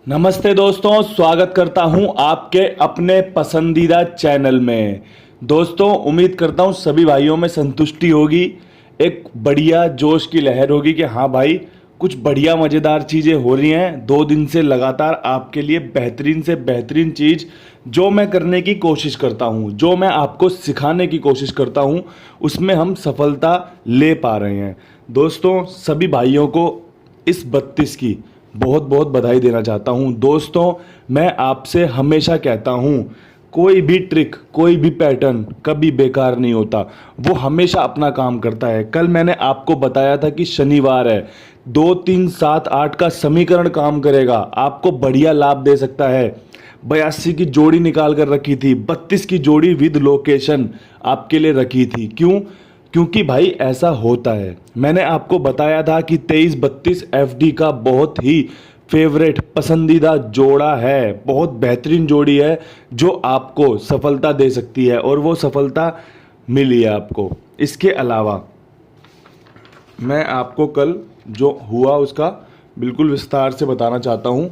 नमस्ते दोस्तों, स्वागत करता हूं आपके अपने पसंदीदा चैनल में। दोस्तों, उम्मीद करता हूं सभी भाइयों में संतुष्टि होगी, एक बढ़िया जोश की लहर होगी कि हाँ भाई, कुछ बढ़िया मज़ेदार चीज़ें हो रही हैं 2 दिन से लगातार आपके लिए। बेहतरीन से बेहतरीन चीज़ जो मैं करने की कोशिश करता हूं, जो मैं आपको सिखाने की कोशिश करता हूं, उसमें हम सफलता ले पा रहे हैं। दोस्तों, सभी भाइयों को इस 32 की बहुत बहुत बधाई देना चाहता हूं। दोस्तों, मैं आपसे हमेशा कहता हूं, कोई भी ट्रिक, कोई भी पैटर्न कभी बेकार नहीं होता, वो हमेशा अपना काम करता है। कल मैंने आपको बताया था कि शनिवार है, 2 3 7 8 का समीकरण काम करेगा, आपको बढ़िया लाभ दे सकता है। 82 की जोड़ी निकाल कर रखी थी, 32 की जोड़ी विद लोकेशन आपके लिए रखी थी। क्यों? क्योंकि भाई ऐसा होता है। मैंने आपको बताया था कि 23-32 एफडी का बहुत ही फेवरेट पसंदीदा जोड़ा है, बहुत बेहतरीन जोड़ी है जो आपको सफलता दे सकती है, और वो सफलता मिली है आपको। इसके अलावा मैं आपको कल जो हुआ उसका बिल्कुल विस्तार से बताना चाहता हूँ।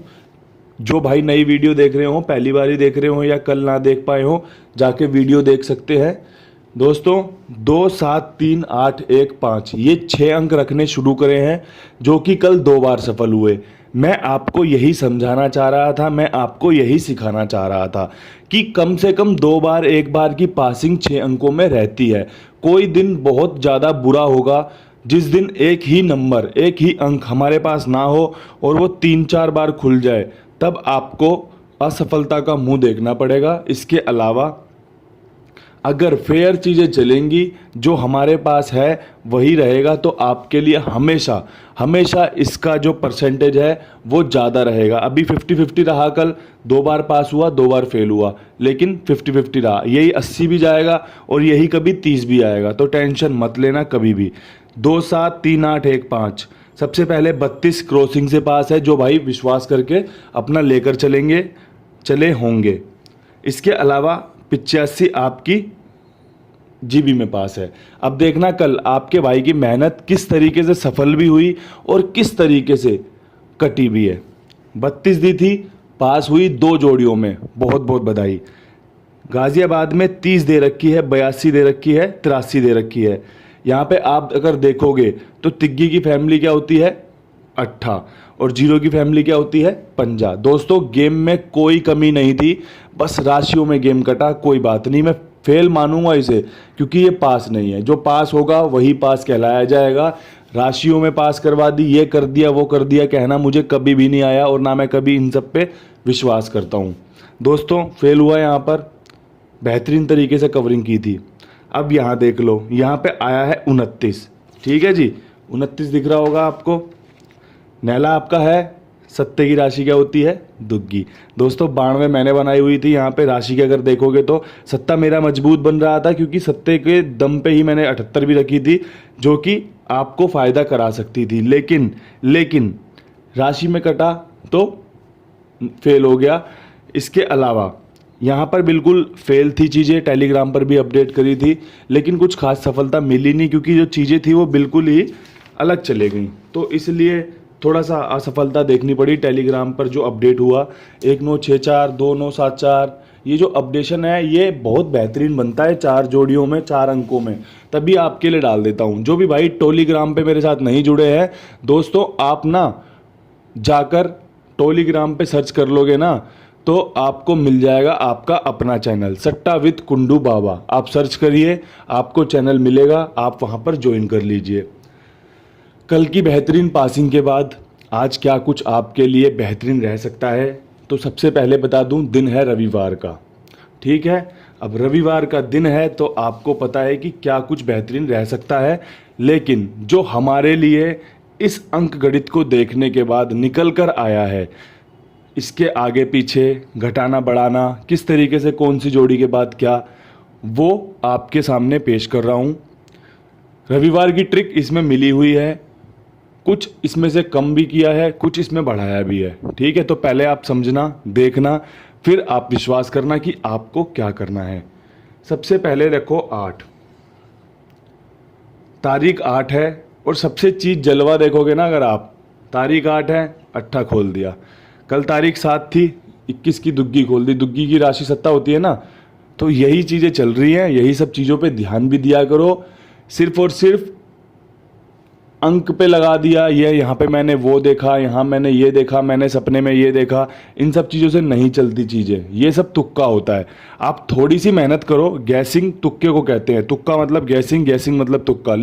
जो भाई नई वीडियो देख रहे हो, पहली बार ही देख रहे हो या कल ना देख पाए हो, जाके वीडियो देख सकते हैं। दोस्तों, 2 7 3 8 1 5 ये 6 अंक रखने शुरू करे हैं, जो कि कल 2 बार सफल हुए। मैं आपको यही समझाना चाह रहा था, मैं आपको यही सिखाना चाह रहा था कि कम से कम 2 बार 1 बार की पासिंग 6 अंकों में रहती है। कोई दिन बहुत ज़्यादा बुरा होगा जिस दिन एक ही नंबर, एक ही अंक हमारे पास ना हो और वो 3 4 बार खुल जाए, तब आपको असफलता का मुंह देखना पड़ेगा। इसके अलावा अगर फेयर चीज़ें चलेंगी, जो हमारे पास है वही रहेगा, तो आपके लिए हमेशा हमेशा इसका जो परसेंटेज है वो ज़्यादा रहेगा। अभी 50-50 रहा, कल 2 बार पास हुआ, 2 बार फेल हुआ, लेकिन 50-50 रहा। यही 80 भी जाएगा और यही कभी 30 भी आएगा, तो टेंशन मत लेना कभी भी। 2 7 3 8 1 5 सबसे पहले 32 क्रॉसिंग से पास है, जो भाई विश्वास करके अपना लेकर चले होंगे। इसके अलावा 85 आपकी जीबी में पास है। अब देखना कल आपके भाई की मेहनत किस तरीके से सफल भी हुई और किस तरीके से कटी भी है। 32 दी थी, पास हुई 2 जोड़ियों में, बहुत बहुत बधाई। गाजियाबाद में 30 दे रखी है, 82 दे रखी है, 83 दे रखी है। यहाँ पे आप अगर देखोगे तो तिग्गी की फैमिली क्या होती है, 8, और जीरो की फैमिली क्या होती है, 50। दोस्तों, गेम में कोई कमी नहीं थी, बस राशियों में गेम कटा। कोई बात नहीं, मैं फेल मानूंगा इसे, क्योंकि ये पास नहीं है। जो पास होगा वही पास कहलाया जाएगा। राशियों में पास करवा दी, ये कर दिया वो कर दिया कहना मुझे कभी भी नहीं आया, और ना मैं कभी इन सब पे विश्वास करता हूँ। दोस्तों, फेल हुआ यहाँ पर, बेहतरीन तरीके से कवरिंग की थी। अब यहाँ देख लो, यहाँ पे आया है 29। ठीक है जी, 29 दिख रहा होगा आपको। नैला आपका है, सत्ते की राशि क्या होती है, दुग्गी। दोस्तों, 92 मैंने बनाई हुई थी। यहाँ पे राशि के अगर देखोगे तो सत्ता मेरा मजबूत बन रहा था, क्योंकि सत्ते के दम पे ही मैंने 78 भी रखी थी, जो कि आपको फ़ायदा करा सकती थी। लेकिन राशि में कटा तो फेल हो गया। इसके अलावा यहाँ पर बिल्कुल फेल थी चीज़ें, टेलीग्राम पर भी अपडेट करी थी, लेकिन कुछ खास सफलता मिली नहीं, क्योंकि जो चीज़ें थी वो बिल्कुल ही अलग चले गई। तो इसलिए थोड़ा सा असफलता देखनी पड़ी। टेलीग्राम पर जो अपडेट हुआ 1964 2974, ये जो अपडेशन है ये बहुत बेहतरीन बनता है 4 जोड़ियों में, 4 अंकों में, तभी आपके लिए डाल देता हूँ। जो भी भाई टोलीग्राम पे मेरे साथ नहीं जुड़े हैं, दोस्तों, आप ना जाकर टोलीग्राम पे सर्च कर लोगे ना, तो आपको मिल जाएगा आपका अपना चैनल, सट्टा विद कुंडू बाबा। आप सर्च करिए, आपको चैनल मिलेगा, आप वहाँ पर ज्वाइन कर लीजिए। कल की बेहतरीन पासिंग के बाद आज क्या कुछ आपके लिए बेहतरीन रह सकता है, तो सबसे पहले बता दूं, दिन है रविवार का। ठीक है, अब रविवार का दिन है तो आपको पता है कि क्या कुछ बेहतरीन रह सकता है, लेकिन जो हमारे लिए इस अंक गणित को देखने के बाद निकल कर आया है, इसके आगे पीछे घटाना बढ़ाना, किस तरीके से कौन सी जोड़ी के बाद क्या, वो आपके सामने पेश कर रहा हूँ। रविवार की ट्रिक इसमें मिली हुई है, कुछ इसमें से कम भी किया है, कुछ इसमें बढ़ाया भी है। ठीक है, तो पहले आप समझना, देखना, फिर आप विश्वास करना कि आपको क्या करना है। सबसे पहले रखो 8, तारीख 8 है, और सबसे चीज़ जलवा देखोगे ना, अगर आप तारीख 8 है, अट्ठा खोल दिया, कल तारीख 7 थी, 21 की दुग्गी खोल दी, दुग्गी की राशि सत्ता होती है ना। तो यही चीज़ें चल रही हैं, यही सब चीज़ों पे ध्यान भी दिया करो। सिर्फ और सिर्फ अंक पे लगा दिया, ये यहाँ पे मैंने वो देखा, यहाँ मैंने ये देखा, मैंने सपने में ये देखा, इन सब चीज़ों से नहीं चलती चीज़ें, ये सब तुक्का होता है। आप थोड़ी सी मेहनत करो, गैसिंग तुक्के को कहते हैं, तुक्का मतलब गैसिंग, गैसिंग मतलब तुक्का।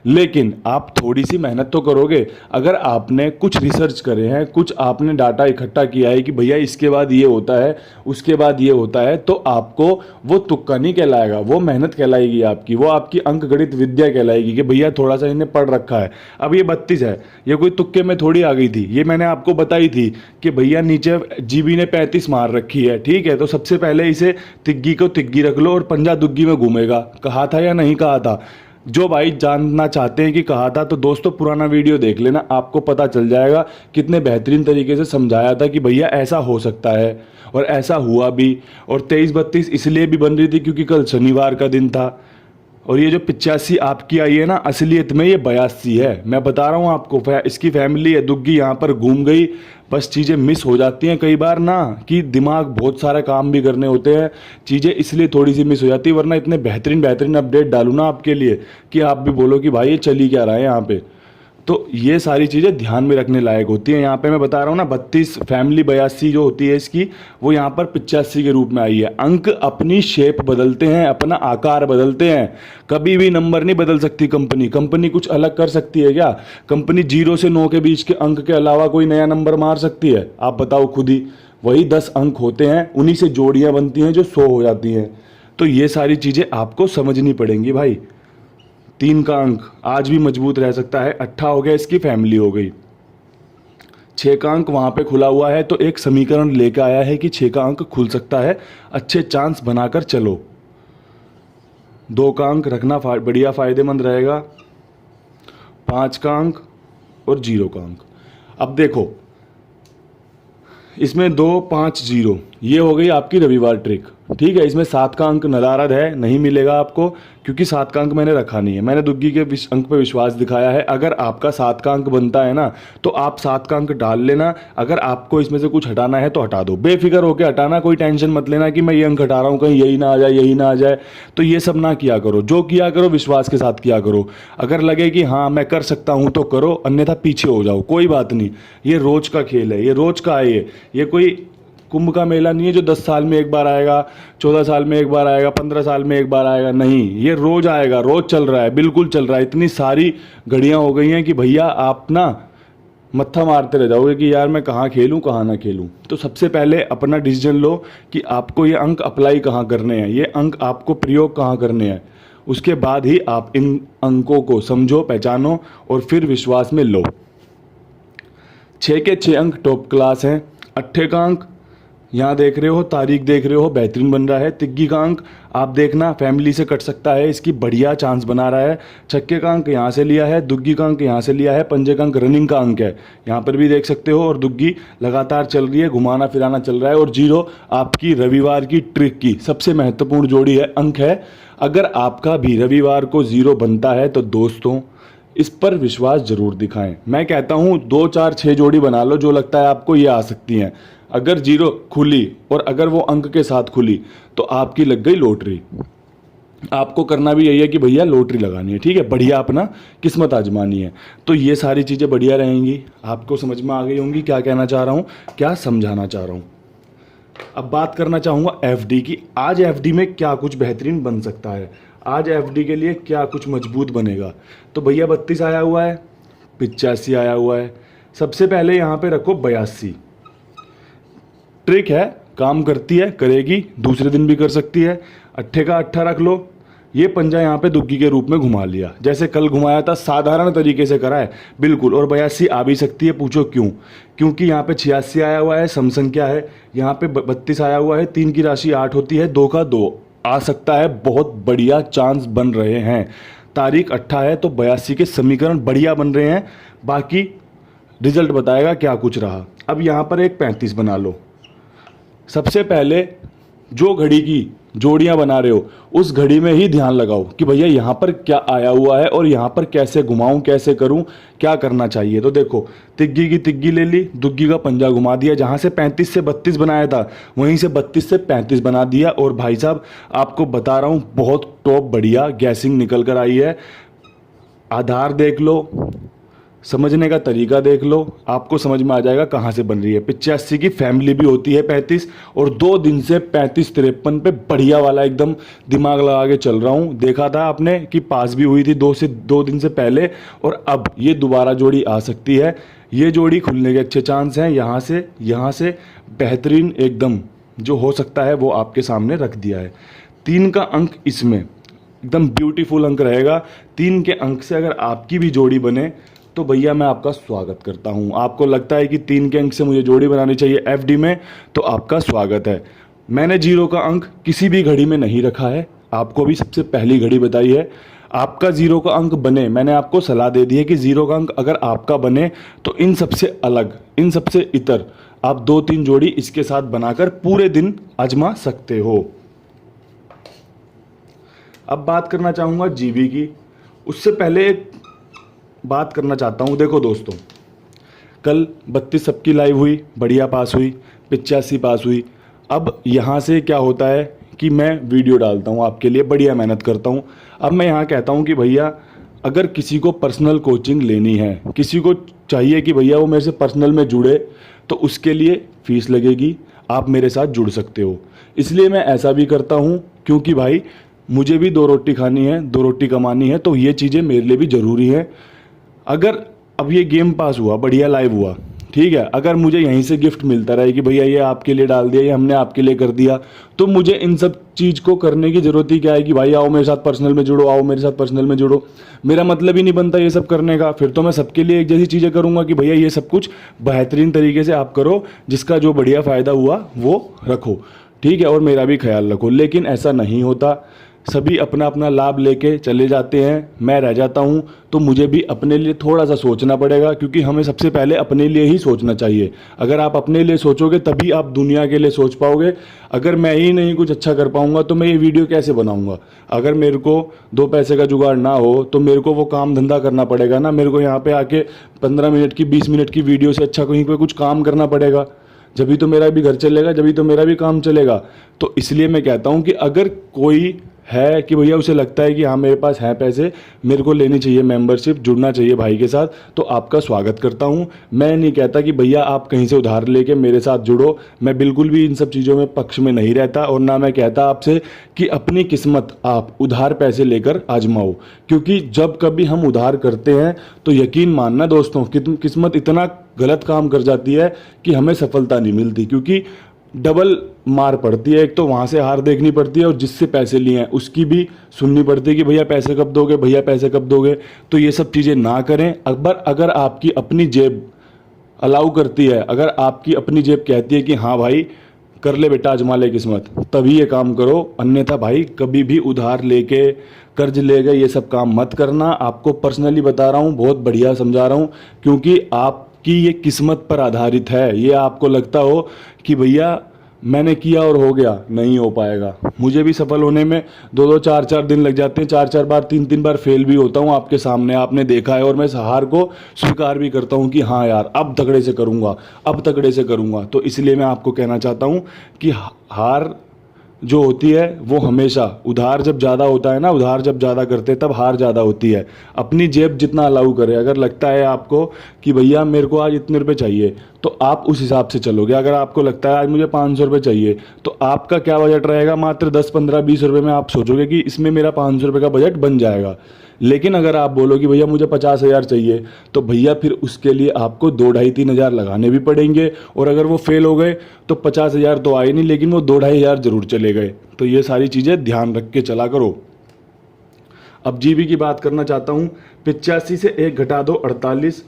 लेकिन आप थोड़ी सी मेहनत तो करोगे। अगर आपने कुछ रिसर्च करे हैं, कुछ आपने डाटा इकट्ठा किया है कि भैया इसके बाद ये होता है, उसके बाद ये होता है, तो आपको वो तुक्का नहीं कहलाएगा, वो मेहनत कहलाएगी आपकी, वो आपकी अंक गणित विद्या कहलाएगी कि भैया थोड़ा सा इन्हें पढ़ रखा है। अब ये 32 है, ये कोई तुक्के में थोड़ी आ गई थी, ये मैंने आपको बताई थी कि भैया नीचे जीबी ने 35 मार रखी है, ठीक है, तो सबसे पहले इसे तिग्गी को तिग्गी रख लो और पंजा दुग्गी में घूमेगा। कहा था या नहीं कहा था? जो भाई जानना चाहते हैं कि कहा था, तो दोस्तों पुराना वीडियो देख लेना, आपको पता चल जाएगा कितने बेहतरीन तरीके से समझाया था कि भैया ऐसा हो सकता है, और ऐसा हुआ भी। और 23-32 इसलिए भी बन रही थी क्योंकि कल शनिवार का दिन था। और ये जो 85 आपकी आई है ना, असलियत में ये 82 है। मैं बता रहा हूँ आपको, इसकी फैमिली है दुग्गी, यहाँ पर घूम गई, बस चीज़ें मिस हो जाती हैं कई बार ना, कि दिमाग बहुत सारा काम भी करने होते हैं, चीज़ें इसलिए थोड़ी सी मिस हो जाती है। वरना इतने बेहतरीन बेहतरीन अपडेट डालूँ ना आपके लिए कि आप भी बोलो कि भाई ये चली क्या रहा है यहाँ पे। तो ये सारी चीज़ें ध्यान में रखने लायक होती हैं। यहाँ पे मैं बता रहा हूँ ना, 32 फैमिली 82 जो होती है इसकी, वो यहाँ पर 85 के रूप में आई है। अंक अपनी शेप बदलते हैं, अपना आकार बदलते हैं, कभी भी नंबर नहीं बदल सकती कंपनी। कंपनी कुछ अलग कर सकती है क्या? कंपनी 0 से 9 के बीच के अंक के अलावा कोई नया नंबर मार सकती है? आप बताओ खुद ही। वही 10 अंक होते हैं, उन्हीं से जोड़ियाँ बनती हैं जो 100 हो जाती हैं। तो ये सारी चीज़ें आपको समझनी पड़ेंगी भाई। 3 का अंक आज भी मजबूत रह सकता है, 8 हो गया, इसकी फैमिली हो गई। 6 का अंक वहाँ पे खुला हुआ है, तो एक समीकरण लेकर आया है कि 6 का अंक खुल सकता है, अच्छे चांस बनाकर चलो। 2 का अंक रखना बढ़िया फ़ायदेमंद रहेगा, 5 का अंक और 0 का अंक। अब देखो इसमें 2 5 0 ये हो गई आपकी रविवार ट्रिक, ठीक है। इसमें 7 का अंक नदारद है, नहीं मिलेगा आपको, क्योंकि 7 का अंक मैंने रखा नहीं है। मैंने दुग्गी के अंक पे विश्वास दिखाया है। अगर आपका 7 का अंक बनता है ना, तो आप 7 का अंक डाल लेना। अगर आपको इसमें से कुछ हटाना है तो हटा दो, बेफिक्र होकर हटाना, कोई टेंशन मत लेना कि मैं ये अंक हटा रहा हूँ कहीं यही ना आ जाए, यही ना आ जाए। तो ये सब ना किया करो, जो किया करो विश्वास के साथ किया करो। अगर लगे कि हाँ मैं कर सकता हूँ तो करो, अन्यथा पीछे हो जाओ, कोई बात नहीं। ये रोज का खेल है, ये रोज का है, ये कोई कुंभ का मेला नहीं है जो 10 साल में एक बार आएगा, 14 साल में एक बार आएगा, 15 साल में एक बार आएगा। नहीं, ये रोज आएगा, रोज चल रहा है, बिल्कुल चल रहा है। इतनी सारी घड़ियां हो गई हैं कि भैया आप ना मत्था मारते रह जाओगे कि यार मैं कहाँ खेलूँ कहाँ ना खेलूँ। तो सबसे पहले अपना डिसीजन लो कि आपको ये अंक अप्लाई कहाँ करने हैं, ये अंक आपको प्रयोग कहाँ करने हैं। उसके बाद ही आप इन अंकों को समझो, पहचानो और फिर विश्वास में लो। 6 के 6 अंक टॉप क्लास हैं। 8 का अंक यहाँ देख रहे हो, तारीख देख रहे हो, बेहतरीन बन रहा है। तिग्गी का अंक आप देखना फैमिली से कट सकता है, इसकी बढ़िया चांस बना रहा है। छक्के का अंक यहाँ से लिया है, दुग्गी का अंक यहाँ से लिया है, पंजे का अंक रनिंग का अंक है, यहाँ पर भी देख सकते हो। और दुग्गी लगातार चल रही है, घुमाना फिराना चल रहा है। और 0 आपकी रविवार की ट्रिक की सबसे महत्वपूर्ण जोड़ी है, अंक है। अगर आपका भी रविवार को 0 बनता है तो दोस्तों इस पर विश्वास जरूर दिखाएं। मैं कहता हूँ 2 4 6 जोड़ी बना लो, जो लगता है आपको ये आ सकती हैं। अगर 0 खुली और अगर वो अंक के साथ खुली तो आपकी लग गई लॉटरी। आपको करना भी यही है कि भैया लॉटरी लगानी है, ठीक है, बढ़िया अपना किस्मत आजमानी है। तो ये सारी चीज़ें बढ़िया रहेंगी। आपको समझ में आ गई होंगी क्या कहना चाह रहा हूँ, क्या समझाना चाह रहा हूँ। अब बात करना चाहूँगा एफडी की। आज एफडी में क्या कुछ बेहतरीन बन सकता है, आज एफडी के लिए क्या कुछ मजबूत बनेगा। तो भैया 32 आया हुआ है, 85 आया हुआ है। सबसे पहले यहाँ पे रखो 82। ट्रिक है, काम करती है, करेगी, दूसरे दिन भी कर सकती है। 8 का 8 रख लो, ये पंजा यहाँ पे दुग्गी के रूप में घुमा लिया, जैसे कल घुमाया था, साधारण तरीके से करा है बिल्कुल। और 82 आ भी सकती है, पूछो क्यों? क्योंकि यहाँ पे 86 आया हुआ है, सम संख्या है। यहाँ पे 32 आया हुआ है, 3 की राशि 8 होती है, 2 का 2 आ सकता है। बहुत बढ़िया चांस बन रहे हैं। तारीख 8 है तो 82 के समीकरण बढ़िया बन रहे हैं। बाकी रिजल्ट बताएगा क्या कुछ रहा। अब यहाँ पर एक 35 बना लो। सबसे पहले जो घड़ी की जोड़ियां बना रहे हो उस घड़ी में ही ध्यान लगाओ कि भैया यहाँ पर क्या आया हुआ है और यहाँ पर कैसे घुमाऊं, कैसे करूं, क्या करना चाहिए। तो देखो, तिग्गी की तिग्गी ले ली, दुग्गी का पंजा घुमा दिया, जहां से 35 से 32 बनाया था वहीं से 32 से 35 बना दिया। और भाई साहब आपको बता रहा हूं बहुत टॉप बढ़िया गैसिंग निकल कर आई है। आधार देख लो, समझने का तरीका देख लो, आपको समझ में आ जाएगा कहाँ से बन रही है। 85 की फैमिली भी होती है 35, और 2 दिन से 35-53 पे बढ़िया वाला एकदम दिमाग लगा के चल रहा हूँ। देखा था आपने कि पास भी हुई थी 2 दिन से पहले, और अब ये दोबारा जोड़ी आ सकती है। ये जोड़ी खुलने के अच्छे चांस हैं। यहाँ से बेहतरीन एकदम जो हो सकता है वो आपके सामने रख दिया है। 3 का अंक इसमें एकदम ब्यूटीफुल अंक रहेगा। 3 के अंक से अगर आपकी भी जोड़ी बने तो भैया मैं आपका स्वागत करता हूं। आपको लगता है कि 3 के अंक से मुझे जोड़ी बनानी चाहिए एफडी में, तो आपका स्वागत है। मैंने 0 का अंक किसी भी घड़ी में नहीं रखा है, आपको भी सबसे पहली घड़ी बताई है। आपका 0 का अंक बने, मैंने आपको सलाह दे दी है कि 0 का अंक अगर आपका बने तो इन सबसे अलग, इन सबसे इतर आप 2-3 जोड़ी इसके साथ बनाकर पूरे दिन आजमा सकते हो। अब बात करना चाहूंगा जीवी की। उससे पहले एक बात करना चाहता हूं। देखो दोस्तों, कल 32 सबकी लाइव हुई, बढ़िया पास हुई, 85 पास हुई। अब यहाँ से क्या होता है कि मैं वीडियो डालता हूँ आपके लिए, बढ़िया मेहनत करता हूँ। अब मैं यहाँ कहता हूँ कि भैया अगर किसी को पर्सनल कोचिंग लेनी है, किसी को चाहिए कि भैया वो मेरे से पर्सनल में जुड़े, तो उसके लिए फ़ीस लगेगी, आप मेरे साथ जुड़ सकते हो। इसलिए मैं ऐसा भी करता हूँ क्योंकि भाई मुझे भी 2 रोटी खानी है, 2 रोटी कमानी है, तो ये चीज़ें मेरे लिए भी ज़रूरी है। अगर अब ये गेम पास हुआ, बढ़िया लाइव हुआ, ठीक है, अगर मुझे यहीं से गिफ्ट मिलता रहे कि भैया ये आपके लिए डाल दिया, ये हमने आपके लिए कर दिया, तो मुझे इन सब चीज़ को करने की ज़रूरत ही क्या है कि भाई आओ मेरे साथ पर्सनल में जुड़ो, आओ मेरे साथ पर्सनल में जुड़ो। मेरा मतलब ही नहीं बनता ये सब करने का। फिर तो मैं सबके लिए एक जैसी चीज़ें करूँगा कि भैया ये सब कुछ बेहतरीन तरीके से आप करो, जिसका जो बढ़िया फ़ायदा हुआ वो रखो, ठीक है, और मेरा भी ख्याल रखो। लेकिन ऐसा नहीं होता, सभी अपना अपना लाभ लेके चले जाते हैं, मैं रह जाता हूं। तो मुझे भी अपने लिए थोड़ा सा सोचना पड़ेगा, क्योंकि हमें सबसे पहले अपने लिए ही सोचना चाहिए। अगर आप अपने लिए सोचोगे तभी आप दुनिया के लिए सोच पाओगे। अगर मैं ही नहीं कुछ अच्छा कर पाऊंगा तो मैं ये वीडियो कैसे बनाऊंगा। अगर मेरे को 2 पैसे का जुगाड़ ना हो तो मेरे को वो काम धंधा करना पड़ेगा ना। मेरे को यहाँ पे आके 15 मिनट की 20 मिनट की वीडियो से अच्छा कहीं पे कुछ काम करना पड़ेगा, जब तो मेरा भी घर चलेगा, जब तो मेरा भी काम चलेगा। तो इसलिए मैं कहता हूँ कि अगर कोई है कि भैया उसे लगता है कि हाँ मेरे पास है पैसे, मेरे को लेनी चाहिए मेंबरशिप, जुड़ना चाहिए भाई के साथ, तो आपका स्वागत करता हूँ। मैं नहीं कहता कि भैया आप कहीं से उधार लेके मेरे साथ जुड़ो, मैं बिल्कुल भी इन सब चीज़ों में पक्ष में नहीं रहता। और ना मैं कहता आपसे कि अपनी किस्मत आप उधार पैसे लेकर आजमाओ, क्योंकि जब कभी हम उधार करते हैं तो यकीन मानना दोस्तों किस्मत इतना गलत काम कर जाती है कि हमें सफलता नहीं मिलती, क्योंकि डबल मार पड़ती है। एक तो वहाँ से हार देखनी पड़ती है और जिससे पैसे लिए हैं उसकी भी सुननी पड़ती है कि भैया पैसे कब दोगे, भैया पैसे कब दोगे। तो ये सब चीज़ें ना करें। अगर आपकी अपनी जेब अलाउ करती है, अगर आपकी अपनी जेब कहती है कि हाँ भाई कर ले बेटा आजमा ले किस्मत, तभी ये काम करो। अन्यथा भाई कभी भी उधार लेके, कर्ज लेके ये सब काम मत करना। आपको पर्सनली बता रहा हूँ, बहुत बढ़िया समझा रहा हूँ, क्योंकि आपकी ये किस्मत पर आधारित है। ये आपको लगता हो कि भैया मैंने किया और हो गया, नहीं हो पाएगा। मुझे भी सफल होने में 2-2, 4-4 दिन लग जाते हैं, 4-4 बार, 3-3 बार फेल भी होता हूँ आपके सामने, आपने देखा है। और मैं हार को स्वीकार भी करता हूँ कि हाँ यार अब तगड़े से करूँगा, अब तगड़े से करूँगा। तो इसलिए मैं आपको कहना चाहता हूँ कि हार जो होती है वो हमेशा, उधार जब ज़्यादा होता है ना, उधार जब ज़्यादा करते हैं तब हार ज़्यादा होती है। अपनी जेब जितना अलाउ करे, अगर लगता है आपको कि भैया मेरे को आज इतने रुपए चाहिए, तो आप उस हिसाब से चलोगे। अगर आपको लगता है आज मुझे 500 रुपये चाहिए, तो आपका क्या बजट रहेगा, मात्र 10, 15, 20 रुपये में आप सोचोगे कि इसमें मेरा 500 रुपये का बजट बन जाएगा। लेकिन अगर आप बोलो कि भैया मुझे 50,000 चाहिए, तो भैया फिर उसके लिए आपको 2-2.5-3 हज़ार लगाने भी पड़ेंगे। और अगर वो फेल हो गए तो 50,000 तो आए नहीं, लेकिन वो 2-2.5 हज़ार जरूर चले गए। तो ये सारी चीज़ें ध्यान रख के चला करो। अब जीबी की बात करना चाहता हूँ। 85 से 1 घटा दो 48,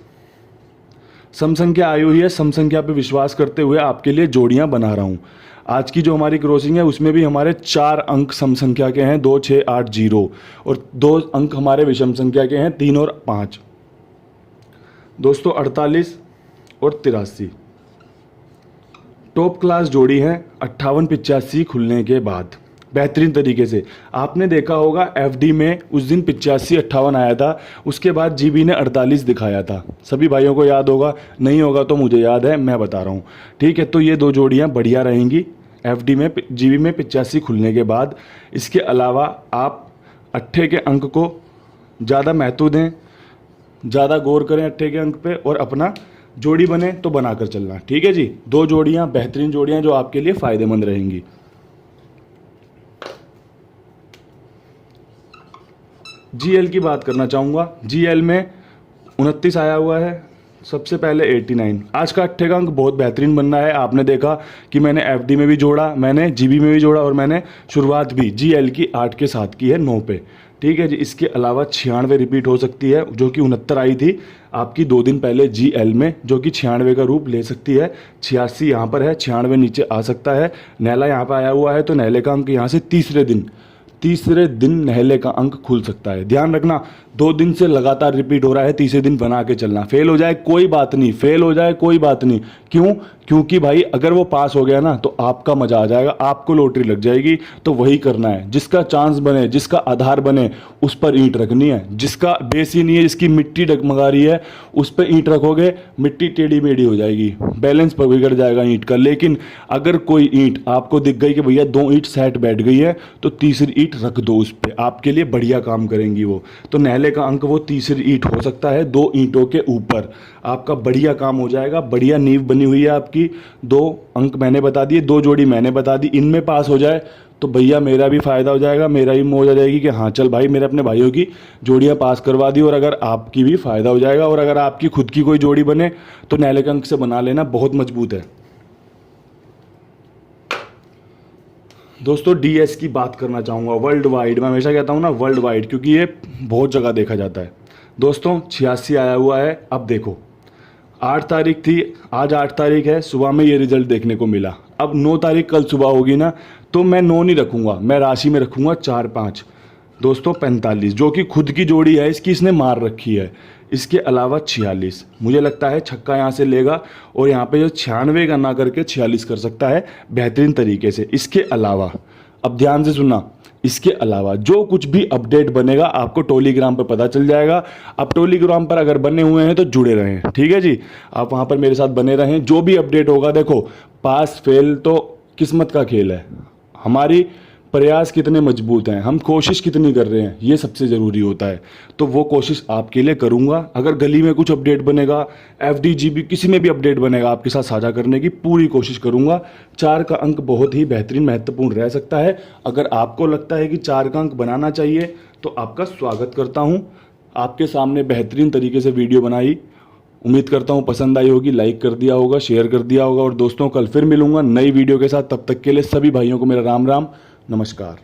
सम संख्या आई हुई है। सम संख्या पे विश्वास करते हुए आपके लिए जोड़ियां बना रहा हूं। आज की जो हमारी क्रॉसिंग है उसमें भी हमारे 4 अंक सम संख्या के हैं, 2, 6, 8, 0, और 2 अंक हमारे विषम संख्या के हैं, 3 और 5। दोस्तों 48 और 83 टॉप क्लास जोड़ी है 58-85 खुलने के बाद। बेहतरीन तरीके से। आपने देखा होगा एफडी में उस दिन 85-58 आया था, उसके बाद जीबी ने 48 दिखाया था। सभी भाइयों को याद होगा, नहीं होगा तो मुझे याद है, मैं बता रहा हूँ। ठीक है, तो ये दो जोड़ियाँ बढ़िया रहेंगी एफडी में, जीबी में 85 खुलने के बाद। इसके अलावा आप अट्ठे के अंक को ज़्यादा महत्व दें, ज़्यादा गौर करें अट्ठे के अंक पे, और अपना जोड़ी बने तो बनाकर चलना। ठीक है जी, दो जोड़ियाँ बेहतरीन जोड़ियाँ जो आपके लिए फ़ायदेमंद रहेंगी। जीएल की बात करना चाहूँगा। जीएल में 29 आया हुआ है, सबसे पहले 89। आज का अट्ठे का अंक बहुत बेहतरीन बनना है। आपने देखा कि मैंने एफडी में भी जोड़ा, मैंने जीबी में भी जोड़ा, और मैंने शुरुआत भी जीएल की 8 के साथ की है 9 पे। ठीक है जी, इसके अलावा 96 रिपीट हो सकती है, जो कि 69 आई थी आपकी 2 दिन पहले जीएल में, जो कि 96 का रूप ले सकती है। 86 यहाँ पर है, 96 नीचे आ सकता है। नैला यहाँ पर आया हुआ है, तो नैले का अंक यहाँ से तीसरे दिन नहले का अंक खुल सकता है। ध्यान रखना, 2 दिन से लगातार रिपीट हो रहा है, तीसरे दिन बना के चलना। फेल हो जाए कोई बात नहीं, फेल हो जाए कोई बात नहीं। क्यों? क्योंकि भाई अगर वो पास हो गया ना तो आपका मजा आ जाएगा, आपको लॉटरी लग जाएगी। तो वही करना है, जिसका चांस बने, जिसका आधार बने, उस पर ईंट रखनी है। जिसका बेस ही नहीं है, जिसकी मिट्टी डगमगा रही है, उस पर ईंट रखोगे, मिट्टी टेढ़ी मेढ़ी हो जाएगी, बैलेंस पर बिगड़ जाएगा ईंट का। लेकिन अगर कोई ईंट आपको दिख गई कि भैया 2 ईंट सेट बैठ गई है, तो तीसरी ईंट रख दो उस पर, आपके लिए बढ़िया काम करेंगी वो। तो नहले का अंक वो तीसरी ईंट हो सकता है, 2 ईंटों के ऊपर आपका बढ़िया काम हो जाएगा। बढ़िया नींव बनी हुई है आपकी। 2 अंक मैंने बता दिए, 2 जोड़ी मैंने बता दी। इनमें पास हो जाए तो भैया मेरा भी फायदा हो जाएगा, मेरा भी मौज आ जाएगी कि हाँ चल भाई मेरे अपने भाइयों की जोड़ियां पास करवा दी, और अगर आपकी भी फायदा हो जाएगा। और अगर आपकी खुद की कोई जोड़ी बने तो नहले के अंक से बना लेना, बहुत मजबूत है। दोस्तों डीएस की बात करना चाहूँगा वर्ल्ड वाइड। मैं हमेशा कहता हूँ ना वर्ल्ड वाइड, क्योंकि ये बहुत जगह देखा जाता है। दोस्तों 86 आया हुआ है। अब देखो 8 तारीख थी, आज 8 तारीख है, सुबह में ये रिजल्ट देखने को मिला। अब 9 तारीख कल सुबह होगी ना, तो मैं 9 नहीं रखूँगा, मैं राशि में रखूँगा 4-5। दोस्तों 45 जो कि खुद की जोड़ी है, इसकी इसने मार रखी है। इसके अलावा 46 मुझे लगता है छक्का यहाँ से लेगा, और यहाँ पे जो 96 का ना करके 46 कर सकता है बेहतरीन तरीके से। इसके अलावा अब ध्यान से सुनना, इसके अलावा जो कुछ भी अपडेट बनेगा आपको टोलीग्राम पर पता चल जाएगा। अब टोलीग्राम पर अगर बने हुए हैं तो जुड़े रहें, ठीक है जी, आप वहाँ पर मेरे साथ बने रहें। जो भी अपडेट होगा, देखो पास फेल तो किस्मत का खेल है, हमारी प्रयास कितने मजबूत हैं, हम कोशिश कितनी कर रहे हैं, ये सबसे ज़रूरी होता है। तो वो कोशिश आपके लिए करूँगा। अगर गली में कुछ अपडेट बनेगा, एफडीजीबी किसी में भी अपडेट बनेगा, आपके साथ साझा करने की पूरी कोशिश करूँगा। 4 का अंक बहुत ही बेहतरीन महत्वपूर्ण रह सकता है। अगर आपको लगता है कि 4 का अंक बनाना चाहिए तो आपका स्वागत करता हूँ। आपके सामने बेहतरीन तरीके से वीडियो बनाई, उम्मीद करता हूँ पसंद आई होगी, लाइक कर दिया होगा, शेयर कर दिया होगा। और दोस्तों कल फिर मिलूंगा नई वीडियो के साथ, तब तक के लिए सभी भाइयों को मेरा राम राम, नमस्कार।